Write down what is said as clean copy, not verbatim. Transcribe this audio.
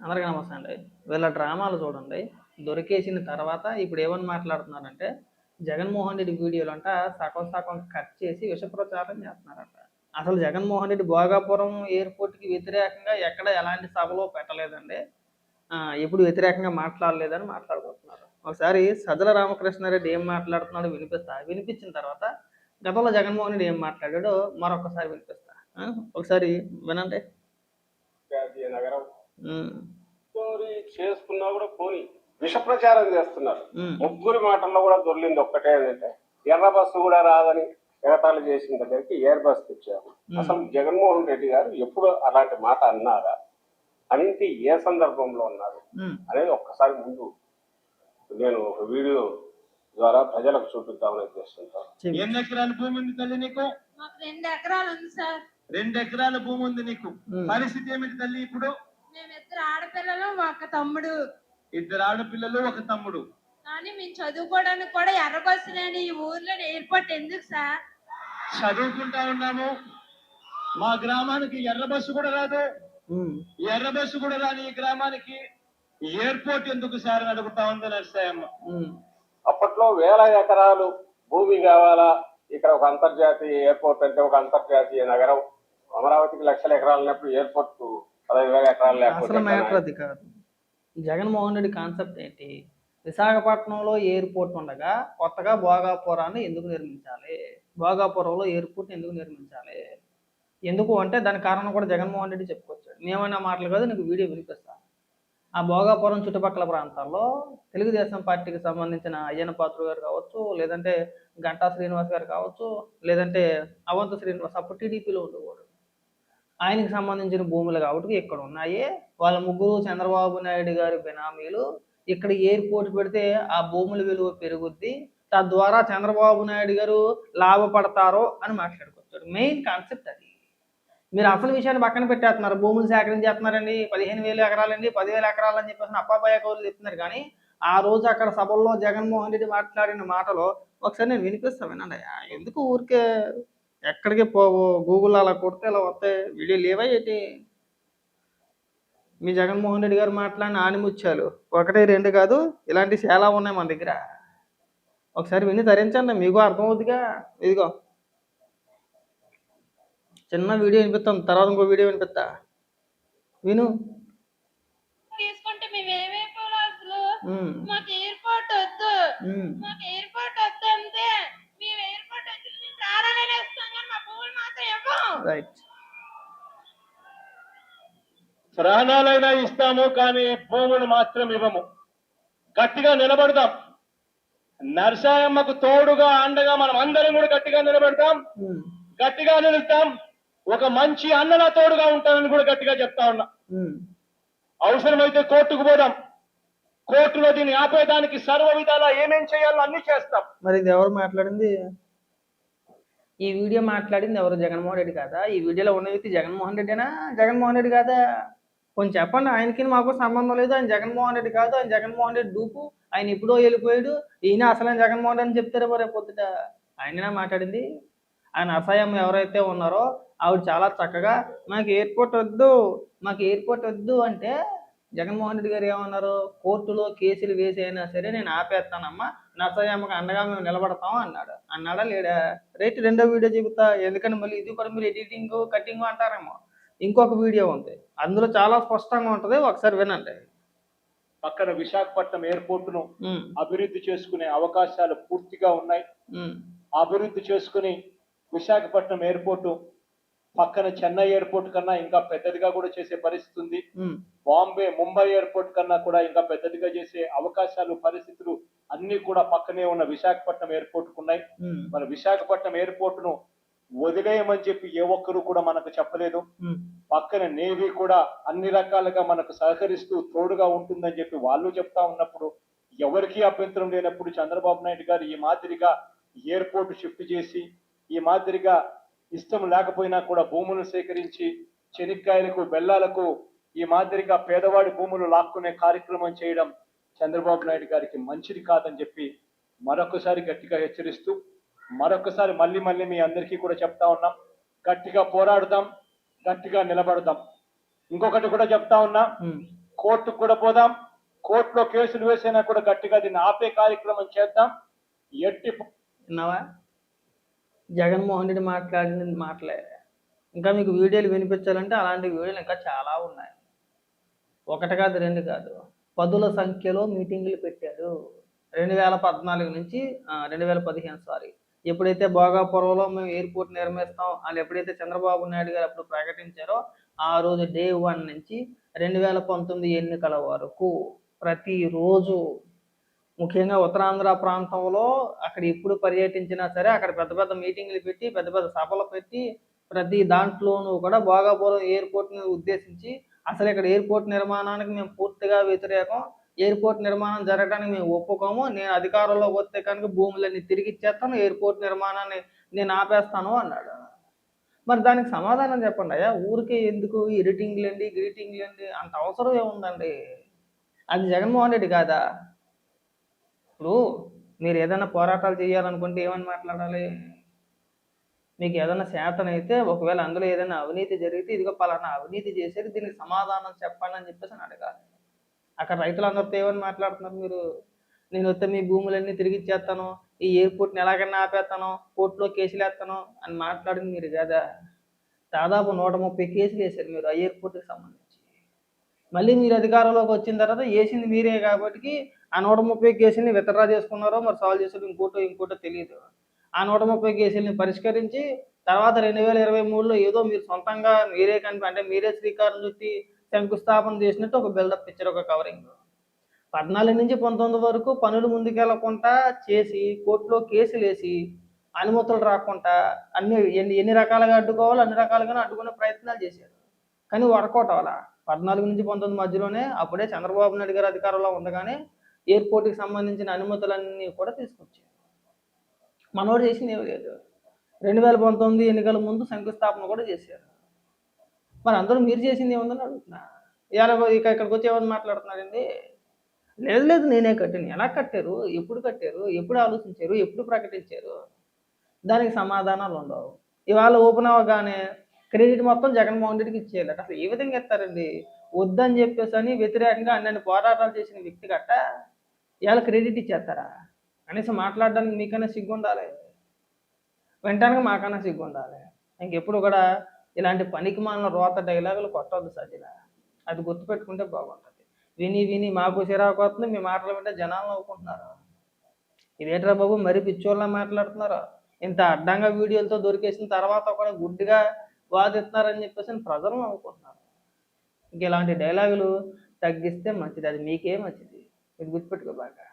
అందరికీ నమస్తే అండి. వీళ్ళ డ్రామాలు చూడండి. దొరికేసిన తర్వాత ఇప్పుడు ఏమని మాట్లాడుతున్నారంటే, జగన్మోహన్ రెడ్డి వీడియోలంట సగం సగం కట్ చేసి విష ప్రచారం చేస్తున్నారంట. అసలు జగన్మోహన్ రెడ్డి భోగాపురం ఎయిర్‌పోర్ట్‌కి వ్యతిరేకంగా ఎక్కడ ఎలాంటి సభలో పెట్టలేదండి. ఎప్పుడు వ్యతిరేకంగా మాట్లాడలేదని మాట్లాడుకుంటున్నారు. ఒకసారి సజ్జల రామకృష్ణారెడ్డి ఏం మాట్లాడుతున్నాడో వినిపిస్తా. వినిపించిన తర్వాత గతంలో జగన్మోహన్ రెడ్డి ఏం మాట్లాడాడో మరొకసారి వినిపిస్తా. ఒకసారి వినండి. జాతీయ నగరం హ్మ్. స్టోరీ చేసుకున్నా కూడా పోని విష ప్రచారం చేస్తున్నారు. హ్మ్. ముగ్గురి మాటల్లో కూడా దొర్లింది ఒక్కటే ఏంటంటే ఎర్ర బస్సు కూడా రాదని ఎగతాళి చేసిన దగ్గరికి ఎయిర్ బస్ తెచ్చారు. అసలు జగన్మోహన్ రెడ్డి గారు ఎప్పుడు అలాంటి మాట అన్నారా, అనేది ఏ సందర్భంలో అన్నారు అనేది ఒక్కసారి ముందు నేను ఒక వీడియో ద్వారా ప్రజలకు చూపిద్దామని చేస్తుంటాను. ఎన్ని ఎకరాల భూమి ఉంది తల్లి నీకు? మాకు 2 ఎకరాలు ఉంది సార్. 2 ఎకరాల భూమి ఉంది నీకు. పరిస్థితి ఏమిటి తల్లి ఇప్పుడు? మేమిద్దరు ఆడపిల్లలు, ఒక తమ్ముడు. 2 ఆడపిల్లలు, ఒక తమ్ముడు. కానీ మేము చదువుకోవడానికి కూడా ఎర్ర బస్సు లేని ఈ ఊర్లో ఎయిర్పోర్ట్ ఎందుకు సార్? చదువుకుంటా ఉన్నాము. మా గ్రామానికి ఎర్ర బస్సు కూడా రాదు. ఎర్ర బస్సు కూడా రాని ఈ గ్రామానికి ఎయిర్పోర్ట్ ఎందుకు సార్ అని అడుగుతా ఉంది నర్సయ్యమ్మ. అప్పట్లో వేల ఎకరాలు భూమి కావాలా, ఇక్కడ ఒక అంతర్జాతీయ ఎయిర్పోర్ట్ అంటే ఒక అంతర్జాతీయ నగరం, అమరావతికి లక్షల ఎకరాలు ఉన్నప్పుడు ఎయిర్పోర్ట్ 15,000 ఎకరాలు అసలు మ్యాటర్ అది కాదు. జగన్మోహన్ రెడ్డి కాన్సెప్ట్ ఏంటి? విశాఖపట్నంలో ఎయిర్పోర్ట్ ఉండగా కొత్తగా భోగాపురాన్ని ఎందుకు నిర్మించాలి? భోగాపురంలో ఎయిర్పోర్ట్ ఎందుకు నిర్మించాలి? ఎందుకు అంటే దాని కారణం కూడా జగన్మోహన్ రెడ్డి చెప్పుకొచ్చాడు. నేమైనా మాటలు కాదు, నీకు వీడియో వినిపిస్తా. ఆ భోగాపురం చుట్టుపక్కల ప్రాంతాల్లో తెలుగుదేశం పార్టీకి సంబంధించిన అయ్యన్న పాత్రుడు గారు కావచ్చు, లేదంటే గంటా శ్రీనివాస్ గారు కావచ్చు, లేదంటే అవంతి శ్రీనివాస్ అప్పుడు టీడీపీలో ఉండేవాడు. ఆయనకి సంబంధించిన భూములు కాబట్టి ఇక్కడ ఉన్నాయి. వాళ్ళ ముగ్గురు చంద్రబాబు నాయుడు గారి బినామీలు. ఇక్కడ ఎయిర్పోర్ట్ పెడితే ఆ భూముల విలువ పెరుగుద్ది, తద్వారా చంద్రబాబు నాయుడు గారు లాభపడతారో అని మాట్లాడుకొచ్చాడు. మెయిన్ కాన్సెప్ట్ అది. మీరు అసలు విషయాన్ని పక్కన పెట్టేస్తున్నారు. భూములు సేకరించేస్తున్నారండి, 15,000 ఎకరాలండి, 10,000 ఎకరాలు అని చెప్పేసి అప్పాపాయ కౌరులు చెప్తున్నారు. కానీ ఆ రోజు అక్కడ సభల్లో జగన్మోహన్ రెడ్డి మాట్లాడిన మాటలో ఒకసారి నేను వినిపిస్తాను, వినండి. ఎందుకు ఊరికే ఎక్కడికి పోవు, గూగుల్ అలా కొడితే ఇలా వస్తాయి వీడియో లేవా ఏంటి? మీ జగన్మోహన్ రెడ్డి గారు మాట్లాడిన ఆనిముత్యాలు 1, 2 కాదు, ఇలాంటివి చాలా ఉన్నాయి మన దగ్గర. ఒకసారి విని తరించండి, మీకు అర్థమవుతుందిగా. ఇదిగో చిన్న వీడియో వినిపిస్తాం, తర్వాత ఇంకో వీడియో వినిపిస్తా, విను. తీసుకుంటే మేము ఏమైపోవాలి అసలు? మాకు ఎయిర్పోర్ట్ వద్దు, మాకు ఎయిర్పోర్ట్ వద్దు అంతే. మేము ఎయిర్పోర్ట్ వచ్చి ప్రాణాలనే ఇస్తాం కానీ మా భూములు మాత్రం ఇవ్వం. రైట్. ప్రాణాలైనా ఇస్తాము కానీ భూములు మాత్రం ఇవ్వము. గట్టిగా నిలబడదాం. నరసాయమ్మకు తోడుగా అండగా మనం అందరం కూడా గట్టిగా నిలబడతాం, గట్టిగా నిలుస్తాం. ఒక మంచి అన్నల తోడుగా ఉంటానని కూడా గట్టిగా చెప్తా ఉన్నా. అవసరమైతే కోర్టుకు పోదాం. కోర్టులో దీన్ని ఆపేదానికి సర్వ విధాలా ఏమేం చేయాలో అన్ని చేస్తాం. మరి ఇది ఎవరు మాట్లాడింది? ఈ వీడియో మాట్లాడింది ఎవరు? జగన్మోహన్ రెడ్డి కాదా? ఈ వీడియోలో ఉన్న వ్యక్తి జగన్మోహన్ రెడ్డినా? జగన్మోహన్ రెడ్డి కాదా? కొంచెం చెప్పండి. ఆయనకి మాకు సంబంధం లేదు. ఆయన జగన్మోహన్ రెడ్డి కాదు, ఆయన జగన్మోహన్ రెడ్డి డూపు. ఆయన ఎప్పుడో వెళ్ళిపోయాడు. ఈయన అసలైన జగన్మోహన్ రెడ్డి అని చెప్తారు మరి పొద్దుట. ఆయననా మాట్లాడింది? ఆయన అసహ్యం ఎవరైతే ఉన్నారో ఆవిడ చాలా చక్కగా మాకు ఎయిర్పోర్ట్ వద్దు, మాకు ఎయిర్పోర్ట్ వద్దు అంటే జగన్మోహన్ రెడ్డి గారు ఏమన్నారు? కోర్టులో కేసులు వేసి అయినా సరే నేను ఆపేస్తానమ్మా, నర్సయ్యమ్మకి అండగా మేము నిలబడతాం అన్నాడు. అన్నాడా లేడా? రైట్. రెండో వీడియో చెబుతా, ఎందుకంటే మళ్ళీ ఇది కూడా మీరు ఎడిటింగ్ కటింగ్ అంటారేమో. ఇంకొక వీడియో ఉంది, అందులో చాలా స్పష్టంగా ఉంటది, ఒకసారి వినండి. పక్కన విశాఖపట్నం ఎయిర్పోర్ట్ ను అభివృద్ధి చేసుకునే అవకాశాలు పూర్తిగా ఉన్నాయి. అభివృద్ధి చేసుకుని విశాఖపట్నం ఎయిర్పోర్టు పక్కన చెన్నై ఎయిర్పోర్ట్ కన్నా ఇంకా పెద్దదిగా కూడా చేసే పరిస్థితి ఉంది. బాంబే, ముంబై ఎయిర్పోర్ట్ కన్నా కూడా ఇంకా పెద్దదిగా చేసే అవకాశాలు, పరిస్థితులు అన్ని కూడా పక్కనే ఉన్న విశాఖపట్నం ఎయిర్పోర్ట్ కు ఉన్నాయి. మన విశాఖపట్నం ఎయిర్పోర్ట్ ను వదిలేయమని చెప్పి ఏ ఒక్కరు కూడా మనకు చెప్పలేదు. పక్కన నేవీ కూడా అన్ని రకాలుగా మనకు సహకరిస్తూ తోడుగా ఉంటుందని చెప్పి వాళ్ళు చెప్తా ఉన్నప్పుడు, ఎవరికీ అభ్యంతరం లేనప్పుడు చంద్రబాబు నాయుడు గారు ఈ మాదిరిగా ఎయిర్పోర్ట్ షిఫ్ట్ చేసి, ఈ మాదిరిగా ఇష్టం లేకపోయినా కూడా భూములను సేకరించి చెనిక్కాయలకు, బెల్లాలకు ఈ మాదిరిగా పేదవాడి భూములు లాక్కునే కార్యక్రమం చేయడం చంద్రబాబు నాయుడు గారికి మంచిది కాదని చెప్పి మరొకసారి గట్టిగా హెచ్చరిస్తూ, మరొకసారి మళ్ళీ మీ అందరికీ కూడా చెప్తా ఉన్నాం, గట్టిగా పోరాడుదాం, గట్టిగా నిలబడదాం. ఇంకొకటి కూడా చెప్తా ఉన్నా, కోర్టుకు కూడా పోదాం, కోర్టులో కేసులు వేసైనా కూడా గట్టిగా దీన్ని ఆపే కార్యక్రమం చేద్దాం. ఎట్టి విన్నావా? జగన్మోహన్ రెడ్డి మాట్లాడిన మాటలే. ఇంకా మీకు వీడియోలు వినిపించాలంటే అలాంటి వీడియోలు ఇంకా చాలా ఉన్నాయి. ఒకటి కాదు, రెండు కాదు, పదుల సంఖ్యలో మీటింగులు పెట్టారు. 2014 నుంచి 2015 సారీ, ఎప్పుడైతే భోగాపురంలో మేము ఎయిర్పోర్ట్ నిర్మిస్తాం అని ఎప్పుడైతే చంద్రబాబు నాయుడు గారు అప్పుడు ప్రకటించారో ఆ రోజు డే 1 నుంచి 2019 ఎన్నికల వరకు ప్రతిరోజు, ముఖ్యంగా ఉత్తరాంధ్ర ప్రాంతంలో అక్కడ ఎప్పుడు పర్యటించినా సరే అక్కడ పెద్ద పెద్ద మీటింగులు పెట్టి పెద్ద పెద్ద సభలు పెట్టి ప్రతి దాంట్లోనూ కూడా భోగాపురం ఎయిర్పోర్ట్ని ఉద్దేశించి అసలు ఇక్కడ ఎయిర్పోర్ట్ నిర్మాణానికి మేము పూర్తిగా వ్యతిరేకం, ఎయిర్పోర్ట్ నిర్మాణం జరగడానికి మేము ఒప్పుకోము, నేను అధికారంలోకి వస్తే కనుక భూములన్నీ తిరిగి ఇచ్చేస్తాను, ఎయిర్పోర్ట్ నిర్మాణాన్ని నేను ఆపేస్తాను అన్నాడు. మరి దానికి సమాధానం చెప్పండి అయ్యా. ఊరికే ఎందుకు ఎడిటింగ్లండి గ్రీటింగ్లండి, అంత అవసరం ఏముందండి? అది జగన్మోహన్ రెడ్డి కాదా? ఇప్పుడు మీరు ఏదైనా పోరాటాలు చేయాలనుకుంటే ఏమని మాట్లాడాలి? మీకు ఏదైనా చేతనైతే ఒకవేళ అందులో ఏదైనా అవినీతి జరిగితే ఇదిగో పలానా అవినీతి చేసేది, దీనికి సమాధానం చెప్పండి అని చెప్పేసి అని అడగాలి. అక్కడ రైతులందరితో ఏమని మాట్లాడుతున్నారు మీరు? నేను వస్తే మీ భూములన్నీ తిరిగి ఇచ్చేస్తాను, ఈ ఎయిర్పోర్ట్ని ఎలాగైనా ఆపేస్తాను, కోర్టులో కేసులు వేస్తాను అని మాట్లాడింది మీరు కదా. దాదాపు 130 కేసులు వేశారు మీరు ఆ ఎయిర్పోర్ట్కి సంబంధించి. మళ్ళీ మీరు అధికారంలోకి వచ్చిన తర్వాత వేసింది మీరే కాబట్టి ఆ 130 కేసుల్ని విత్డ్రా చేసుకున్నారో మరి సాల్వ్ చేసారో ఇంకోటో తెలియదు. ఆ 130 కేసుల్ని పరిష్కరించి తర్వాత 2023లో ఏదో మీరు సొంతంగా మీరే అంటే మీరే శ్రీకారం చుట్టి శంకుస్థాపన చేసినట్టు ఒక బిల్డప్ ఇచ్చారు, ఒక కవరింగ్. 14 నుంచి 19 వరకు పనులు ముందుకెళ్లకుండా చేసి కోర్టులో కేసులు వేసి అనుమతులు రాకుండా అన్ని ఎన్ని రకాలుగా అడ్డుకోవాలో అన్ని రకాలుగానే అడ్డుకునే ప్రయత్నాలు చేశారు. కానీ వర్కౌట్ అవ్వాలా. 14 నుంచి 19 మధ్యలోనే అప్పుడే చంద్రబాబు నాయుడు గారు అధికారంలో ఉండగానే ఎయిర్పోర్ట్కి సంబంధించిన అనుమతులన్నీ కూడా తీసుకొచ్చారు. మనోడు చేసింది ఏమీ లేదు. 2019 ఎన్నికల ముందు శంకుస్థాపన కూడా చేశారు. మరి అందరూ మీరు చేసింది ఏముందని అడుగుతున్నా. ఇక్కడికి వచ్చి ఏమని మాట్లాడుతున్నారండి? లేదు నేనే కట్టాను. ఎలా కట్టారు, ఎప్పుడు కట్టారు, ఎప్పుడు ఆలోచించారు, ఎప్పుడు ప్రకటించారు? దానికి సమాధానాలు ఉండవు. ఇవాళ ఓపెన్ అవ్వగానే క్రెడిట్ మొత్తం జగన్మోహన్ రెడ్డికి ఇచ్చేయాలట. అసలు ఏ విధంగా ఇస్తారండి? వద్దని చెప్పేసి అని వ్యతిరేకంగా అన్ని పోరాటాలు చేసిన వ్యక్తి గట్ట ఇవాళ క్రెడిట్ ఇచ్చేస్తారా? కనీసం మాట్లాడడానికి మీకైనా సిగ్గు ఉండాలి, వినటానికి మాకైనా సిగ్గు ఉండాలి. ఇంకెప్పుడు కూడా ఇలాంటి పనికి మాలిన రోత డైలాగులు కొట్టవద్దు సజ్జల. అది గుర్తుపెట్టుకుంటే బాగుంటుంది. విని మాకు చిరాకు వస్తుంది, మీ మాటలు వింటే జనాలు నవ్వుకుంటున్నారు. ఇదేట్రా బాబు మరీ పిచ్చోళ్ళ మాట్లాడుతున్నారు, ఇంత అడ్డంగా వీడియోలతో దొరికేసిన తర్వాత కూడా గుడ్డిగా వాదిస్తున్నారని చెప్పేసి ప్రజలు నవ్వుకుంటున్నారు. ఇంక ఇలాంటి డైలాగులు తగ్గిస్తే మంచిది, అది మీకే మంచిది. ఇది గుర్తుపెట్టుకో బాగా.